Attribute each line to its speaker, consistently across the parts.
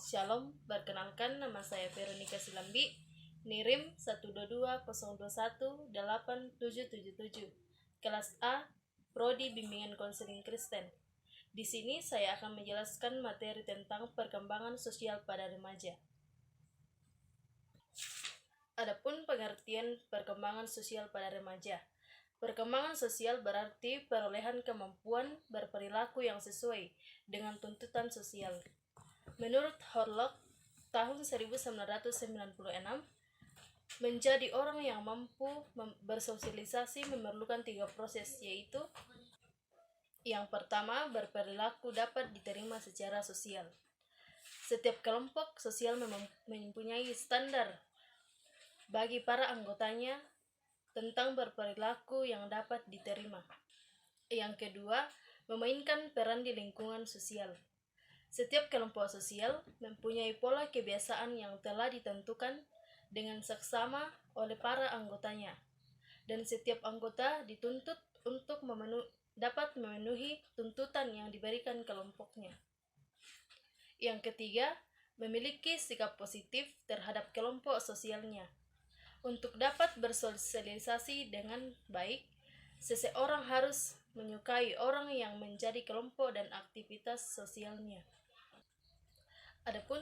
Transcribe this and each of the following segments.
Speaker 1: Shalom, perkenalkan nama saya Veronica Silambi, NIRIM 122018777, kelas A, Prodi Bimbingan Konseling Kristen. Di sini saya akan menjelaskan materi tentang perkembangan sosial pada remaja. Adapun pengertian perkembangan sosial pada remaja. Perkembangan sosial berarti perolehan kemampuan berperilaku yang sesuai dengan tuntutan sosial. Menurut Horlock, tahun 1996, menjadi orang yang mampu bersosialisasi memerlukan 3 proses, yaitu yang pertama, berperilaku dapat diterima secara sosial. Setiap kelompok sosial mempunyai standar bagi para anggotanya tentang berperilaku yang dapat diterima. Yang kedua, memainkan peran di lingkungan sosial. Setiap kelompok sosial mempunyai pola kebiasaan yang telah ditentukan dengan seksama oleh para anggotanya, dan setiap anggota dituntut untuk dapat memenuhi tuntutan yang diberikan kelompoknya. Yang ketiga, memiliki sikap positif terhadap kelompok sosialnya. Untuk dapat bersosialisasi dengan baik, seseorang harus menyukai orang yang menjadi kelompok dan aktivitas sosialnya. Adapun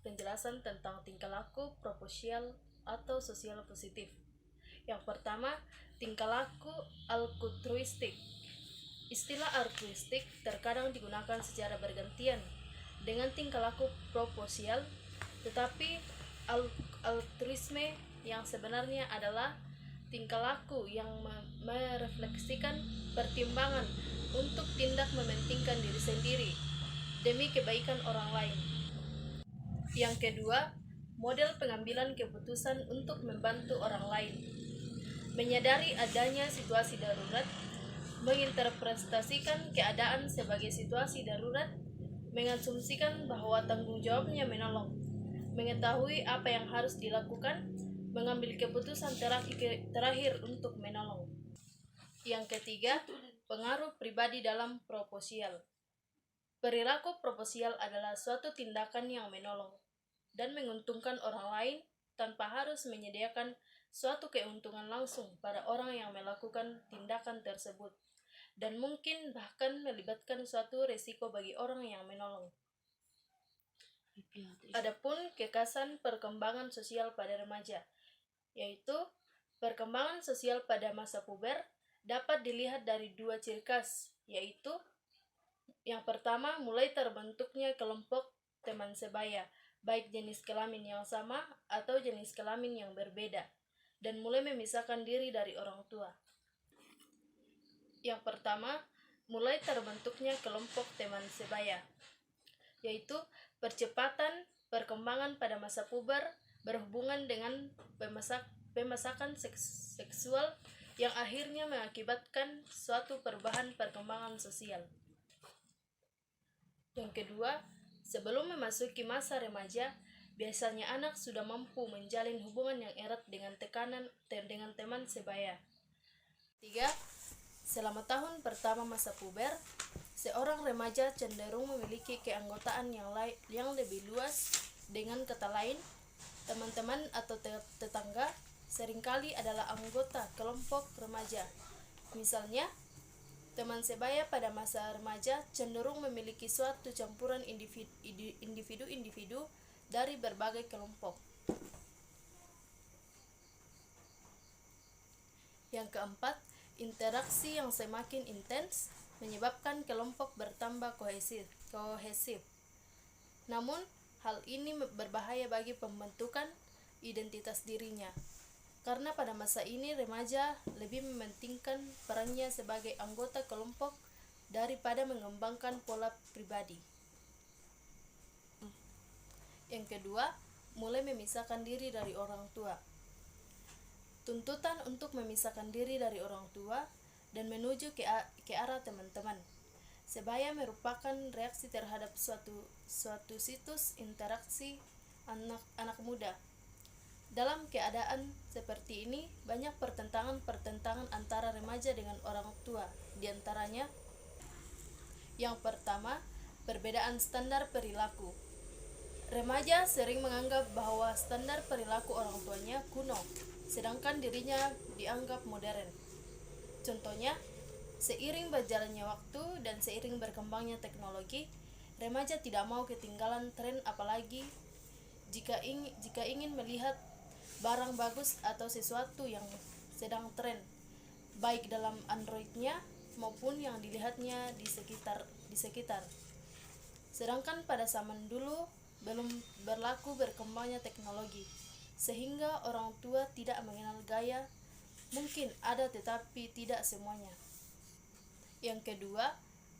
Speaker 1: penjelasan tentang tingkah laku proposial atau sosial positif. Yang pertama, tingkah laku altruistik. Istilah altruistik terkadang digunakan secara bergantian dengan tingkah laku proposial, tetapi altruisme yang sebenarnya adalah tingkah laku yang merefleksikan pertimbangan untuk tindak mementingkan diri sendiri demi kebaikan orang lain. Yang kedua, model pengambilan keputusan untuk membantu orang lain. Menyadari adanya situasi darurat, menginterpretasikan keadaan sebagai situasi darurat, mengasumsikan bahwa tanggung jawabnya menolong, mengetahui apa yang harus dilakukan, mengambil keputusan terakhir untuk menolong. Yang ketiga, pengaruh pribadi dalam proposial. Perilaku proposial adalah suatu tindakan yang menolong dan menguntungkan orang lain tanpa harus menyediakan suatu keuntungan langsung pada orang yang melakukan tindakan tersebut, dan mungkin bahkan melibatkan suatu resiko bagi orang yang menolong. Adapun kekasan perkembangan sosial pada remaja, yaitu perkembangan sosial pada masa puber dapat dilihat dari 2 ciri khas, yaitu yang pertama, mulai terbentuknya kelompok teman sebaya, baik jenis kelamin yang sama atau jenis kelamin yang berbeda, dan mulai memisahkan diri dari orang tua. Yang pertama, mulai terbentuknya kelompok teman sebaya, yaitu percepatan perkembangan pada masa puber berhubungan dengan pemasakan seksual yang akhirnya mengakibatkan suatu perubahan perkembangan sosial. Yang kedua, sebelum memasuki masa remaja, biasanya anak sudah mampu menjalin hubungan yang erat dengan teman sebaya. 3. Selama tahun pertama masa puber, seorang remaja cenderung memiliki keanggotaan yang lebih luas. Dengan kata lain, teman-teman atau tetangga seringkali adalah anggota kelompok remaja. Misalnya, teman sebaya pada masa remaja cenderung memiliki suatu campuran individu-individu dari berbagai kelompok. Yang keempat, interaksi yang semakin intens menyebabkan kelompok bertambah kohesif. Namun, hal ini berbahaya bagi pembentukan identitas dirinya, karena pada masa ini remaja lebih mementingkan perannya sebagai anggota kelompok daripada mengembangkan pola pribadi. Yang kedua, mulai memisahkan diri dari orang tua. Tuntutan untuk memisahkan diri dari orang tua dan menuju ke arah teman-teman sebaya merupakan reaksi terhadap suatu situs interaksi anak muda. Dalam keadaan seperti ini, banyak pertentangan antara remaja dengan orang tua. Di antaranya, yang pertama, perbedaan standar perilaku. Remaja sering menganggap bahwa standar perilaku orang tuanya kuno, sedangkan dirinya dianggap modern. Contohnya, seiring berjalannya waktu dan seiring berkembangnya teknologi, remaja tidak mau ketinggalan tren, apalagi jika ingin melihat barang bagus atau sesuatu yang sedang tren, baik dalam Androidnya maupun yang dilihatnya di sekitar. Sedangkan pada zaman dulu belum berlaku berkembangnya teknologi, sehingga orang tua tidak mengenal gaya. Mungkin ada tetapi tidak semuanya. Yang kedua,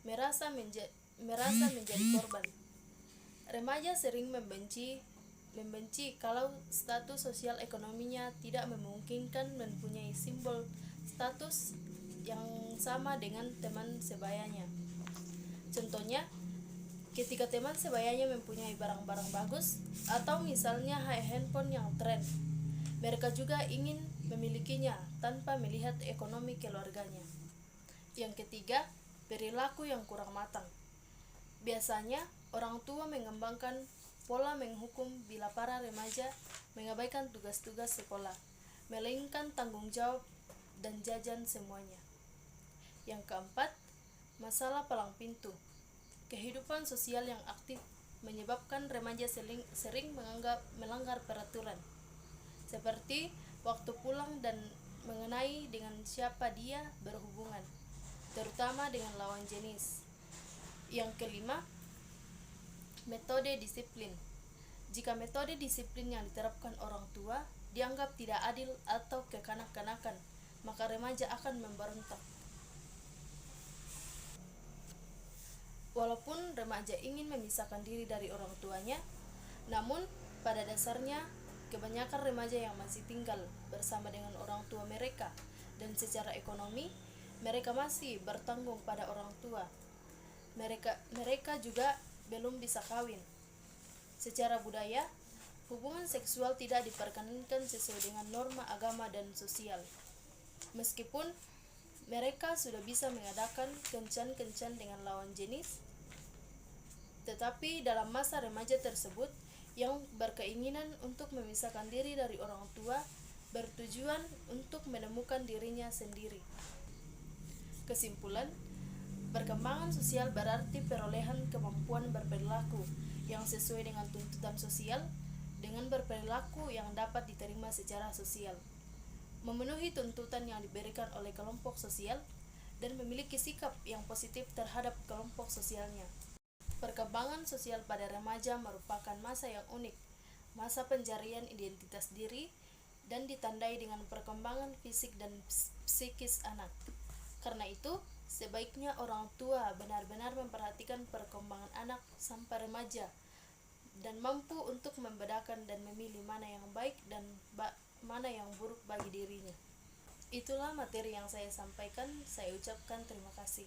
Speaker 1: merasa menjadi korban. Remaja sering membenci kalau status sosial ekonominya tidak memungkinkan mempunyai simbol status yang sama dengan teman sebayanya. Contohnya, ketika teman sebayanya mempunyai barang-barang bagus atau misalnya handphone yang tren, mereka juga ingin memilikinya tanpa melihat ekonomi keluarganya. Yang ketiga, perilaku yang kurang matang. Biasanya, orang tua mengembangkan pola menghukum bila para remaja mengabaikan tugas-tugas sekolah, melainkan tanggung jawab dan jajan semuanya. Yang keempat, masalah palang pintu. Kehidupan sosial yang aktif menyebabkan remaja sering melanggar peraturan, seperti waktu pulang dan mengenai dengan siapa dia berhubungan, terutama dengan lawan jenis. Yang kelima, metode disiplin. Jika metode disiplin yang diterapkan orang tua dianggap tidak adil atau kekanak-kanakan, maka remaja akan memberontak. Walaupun remaja ingin memisahkan diri dari orang tuanya, namun pada dasarnya kebanyakan remaja yang masih tinggal bersama dengan orang tua mereka, dan secara ekonomi mereka masih bertanggung pada orang tua. Mereka juga belum bisa kawin. Secara budaya, hubungan seksual tidak diperkenankan sesuai dengan norma agama dan sosial. Meskipun mereka sudah bisa mengadakan kencan-kencan dengan lawan jenis, tetapi dalam masa remaja tersebut yang berkeinginan untuk memisahkan diri dari orang tua bertujuan untuk menemukan dirinya sendiri. Kesimpulan, perkembangan sosial berarti perolehan kemampuan berperilaku yang sesuai dengan tuntutan sosial dengan berperilaku yang dapat diterima secara sosial, memenuhi tuntutan yang diberikan oleh kelompok sosial, dan memiliki sikap yang positif terhadap kelompok sosialnya. Perkembangan sosial pada remaja merupakan masa yang unik, masa pencarian identitas diri, dan ditandai dengan perkembangan fisik dan psikis anak. Karena itu, sebaiknya orang tua benar-benar memperhatikan perkembangan anak sampai remaja dan mampu untuk membedakan dan memilih mana yang baik dan mana yang buruk bagi dirinya. Itulah materi yang saya sampaikan. Saya ucapkan terima kasih.